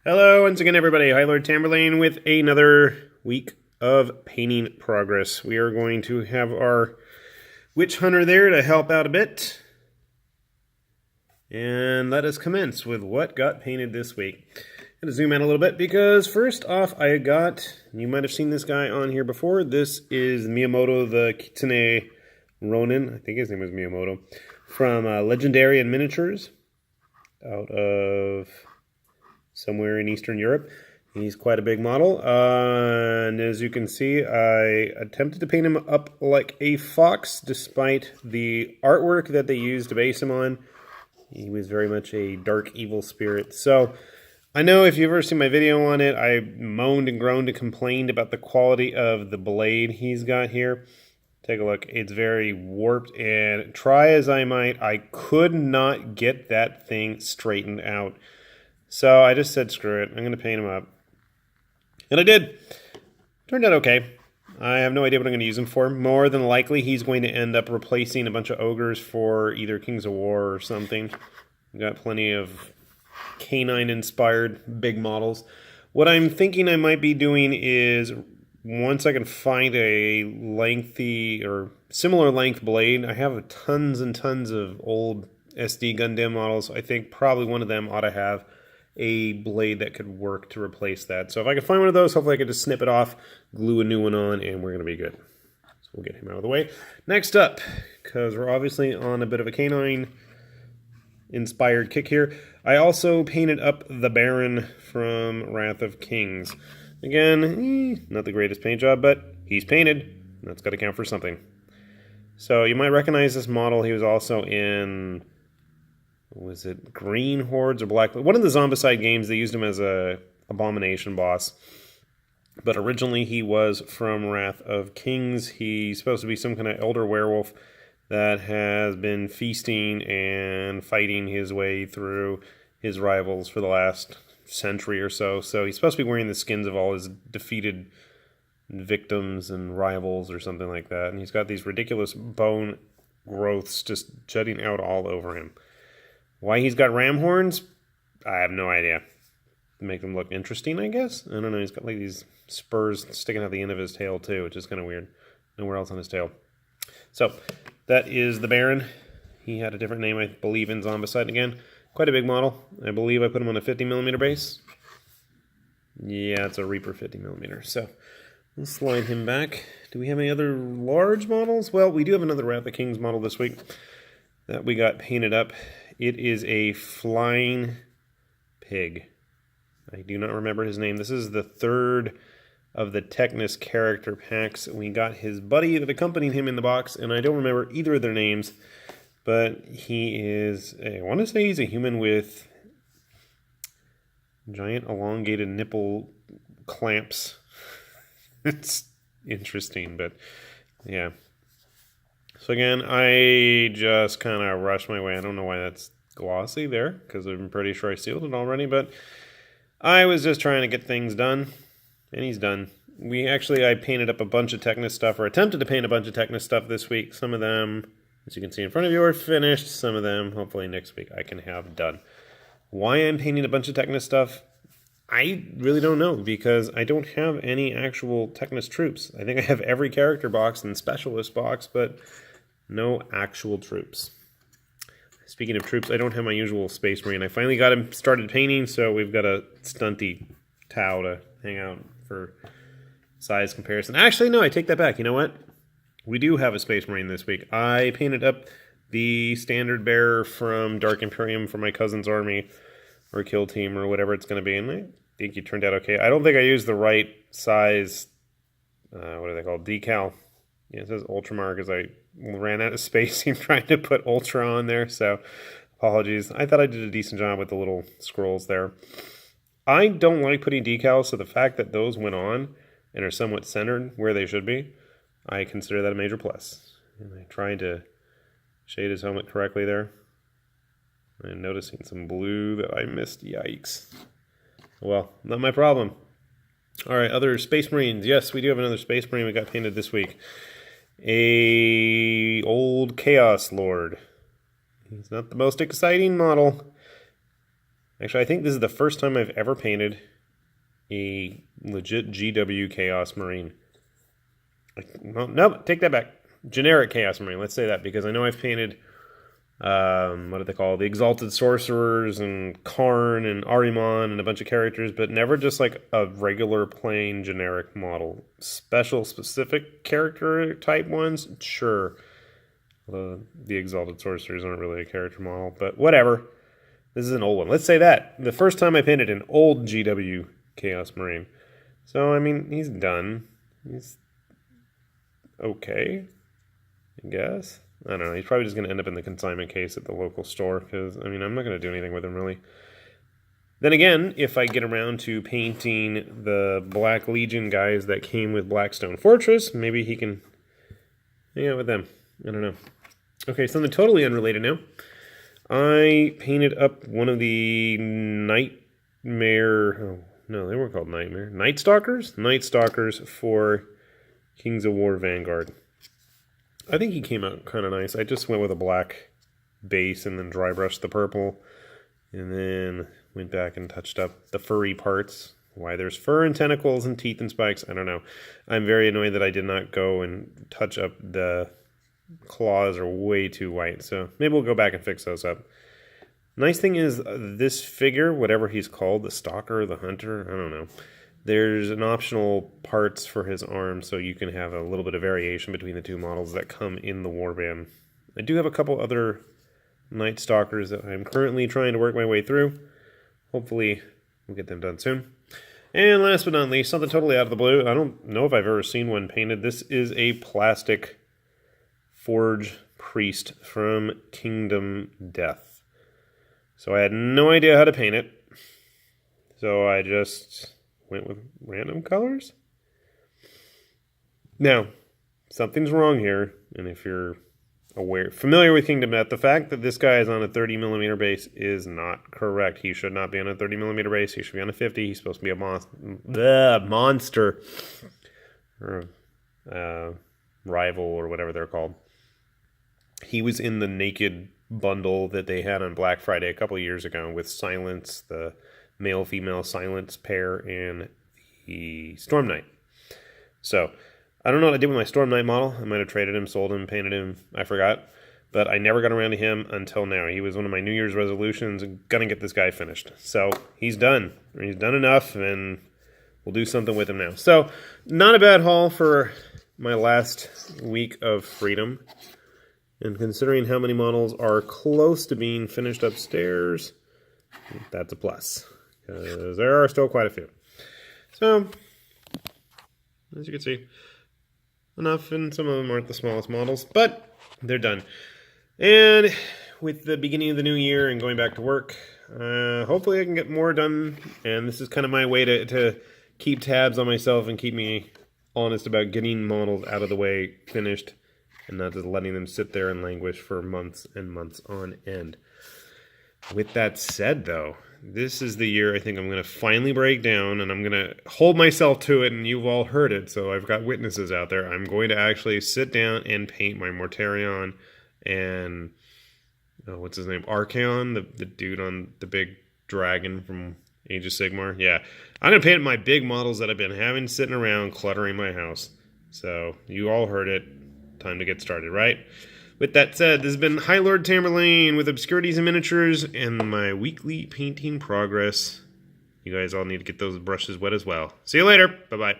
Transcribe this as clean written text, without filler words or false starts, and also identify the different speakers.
Speaker 1: Hello, once again, everybody. Hi, Lord Tamberlane with another week of painting progress. We are going to have our witch hunter there to help out a bit. And let us commence with what got painted this week. I'm going to zoom out a little bit because first off, you might have seen this guy on here before. This is Miyamoto, the Kitsune Ronin. I think his name was Miyamoto. From Legendary and Miniatures out of somewhere in Eastern Europe. He's quite a big model, and as you can see, I attempted to paint him up like a fox, despite the artwork that they used to base him on. He was very much a dark evil spirit. So I know if you've ever seen my video on it, I moaned and groaned and complained about the quality of the blade he's got here. Take a look. It's very warped, and try as I might, I could not get that thing straightened out. So I just said, screw it, I'm going to paint him up. And I did. Turned out okay. I have no idea what I'm going to use him for. More than likely, he's going to end up replacing a bunch of ogres for either Kings of War or something. We've got plenty of canine-inspired big models. What I'm thinking I might be doing is, once I can find a lengthy or similar length blade, I have tons and tons of old SD Gundam models. I think probably one of them ought to have a blade that could work to replace that. So if I can find one of those, hopefully I can just snip it off, glue a new one on, and we're going to be good. So we'll get him out of the way. Next up, because we're obviously on a bit of a canine-inspired kick here, I also painted up the Baron from Wrath of Kings. Again, not the greatest paint job, but he's painted. That's got to count for something. So you might recognize this model. He was also in, was it Green Hordes or Black? One of the Zombicide games, they used him as a Abomination boss. But originally he was from Wrath of Kings. He's supposed to be some kind of elder werewolf that has been feasting and fighting his way through his rivals for the last century or so. So he's supposed to be wearing the skins of all his defeated victims and rivals or something like that. And he's got these ridiculous bone growths just jutting out all over him. Why he's got ram horns, I have no idea. Make them look interesting, I guess? I don't know, he's got like these spurs sticking out the end of his tail too, which is kind of weird. Nowhere else on his tail. So, that is the Baron. He had a different name, I believe, in Zombicide again. Quite a big model. I believe I put him on a 50mm base. Yeah, it's a Reaper 50mm. So, we'll slide him back. Do we have any other large models? Well, we do have another Wrath of Kings model this week that we got painted up. It is a flying pig. I do not remember his name. This is the third of the Tecna character packs. We got his buddy that accompanied him in the box, and I don't remember either of their names, but he is, I want to say he's a human with giant elongated nipple clamps. It's interesting, but yeah. So again, I just kind of rushed my way. I don't know why that's glossy there, because I'm pretty sure I sealed it already, but I was just trying to get things done, and he's done. I painted up a bunch of Tecna stuff, or attempted to paint a bunch of Tecna stuff this week. Some of them, as you can see in front of you, are finished. Some of them, hopefully next week, I can have done. Why I'm painting a bunch of Tecna stuff, I really don't know, because I don't have any actual Tecna troops. I think I have every character box and specialist box, but no actual troops. Speaking of troops, I don't have my usual Space Marine. I finally got him started painting, so we've got a stunty Tau to hang out for size comparison. Actually, no, I take that back. You know what? We do have a Space Marine this week. I painted up the standard bearer from Dark Imperium for my cousin's army, or kill team, or whatever it's going to be, and I think he turned out okay. I don't think I used the right size, what are they called, decal. Yeah, it says Ultramar because I ran out of space trying to put Ultra on there, so apologies. I thought I did a decent job with the little scrolls there. I don't like putting decals, so the fact that those went on and are somewhat centered where they should be, I consider that a major plus. And I tried to shade his helmet correctly there. I'm noticing some blue that I missed. Yikes. Well, not my problem. All right, other Space Marines. Yes, we do have another Space Marine we got painted this week. A old Chaos Lord. He's not the most exciting model. Actually, I think this is the first time I've ever painted a legit GW Chaos Marine. No, take that back. Generic Chaos Marine. Let's say that, because I know I've painted, what do they call it? The Exalted Sorcerers and Karn and Ahriman and a bunch of characters, but never just like a regular plain generic model. Special specific character type ones, sure. The Exalted Sorcerers aren't really a character model, but whatever. This is an old one. Let's say that. The first time I painted an old GW Chaos Marine. So, I mean, he's done. He's okay, I guess. I don't know. He's probably just going to end up in the consignment case at the local store, because, I mean, I'm not going to do anything with him, really. Then again, if I get around to painting the Black Legion guys that came with Blackstone Fortress, maybe he can hang out with them. I don't know. Okay, something totally unrelated now. I painted up one of the Nightmare... Oh, no, they weren't called Nightmare. Night Stalkers? Night Stalkers for Kings of War Vanguard. I think he came out kind of nice. I just went with a black base and then dry brushed the purple. And then went back and touched up the furry parts. Why there's fur and tentacles and teeth and spikes, I don't know. I'm very annoyed that I did not go and touch up the... claws are way too white, so maybe we'll go back and fix those up. Nice thing is, this figure, whatever he's called, the Stalker, the Hunter, I don't know, there's an optional parts for his arm, so you can have a little bit of variation between the two models that come in the warband. I do have a couple other Night Stalkers that I'm currently trying to work my way through. Hopefully we'll get them done soon. And last but not least, something totally out of the blue. I don't know if I've ever seen one painted. This is a plastic Forge Priest from Kingdom Death. So I had no idea how to paint it. So I just went with random colors. Now, something's wrong here, and if you're familiar with Kingdom Death, the fact that this guy is on a 30mm base is not correct. He should not be on a 30mm base. He should be on a 50. He's supposed to be a monster. Or rival, or whatever they're called. He was in the Naked bundle that they had on Black Friday a couple of years ago with Silence, the male-female Silence pair, and the Storm Knight. So, I don't know what I did with my Storm Knight model. I might have traded him, sold him, painted him. I forgot. But I never got around to him until now. He was one of my New Year's resolutions. I'm going to get this guy finished. So, he's done. He's done enough, and we'll do something with him now. So, not a bad haul for my last week of freedom. And considering how many models are close to being finished upstairs, that's a plus. Because there are still quite a few. So, as you can see, enough, and some of them aren't the smallest models, but they're done. And with the beginning of the new year and going back to work, hopefully I can get more done. And this is kind of my way to keep tabs on myself and keep me honest about getting models out of the way, finished, and not just letting them sit there and languish for months and months on end. With that said, though, this is the year I think I'm going to finally break down, and I'm going to hold myself to it, and you've all heard it, so I've got witnesses out there. I'm going to actually sit down and paint my Mortarion and, what's his name, Archaon, the dude on the big dragon from Age of Sigmar. Yeah, I'm going to paint my big models that I've been having sitting around cluttering my house. So, you all heard it. Time to get started, right? With that said, this has been High Lord Tamerlane with Obscurities and Miniatures and my weekly painting progress. You guys all need to get those brushes wet as well. See you later. Bye-bye.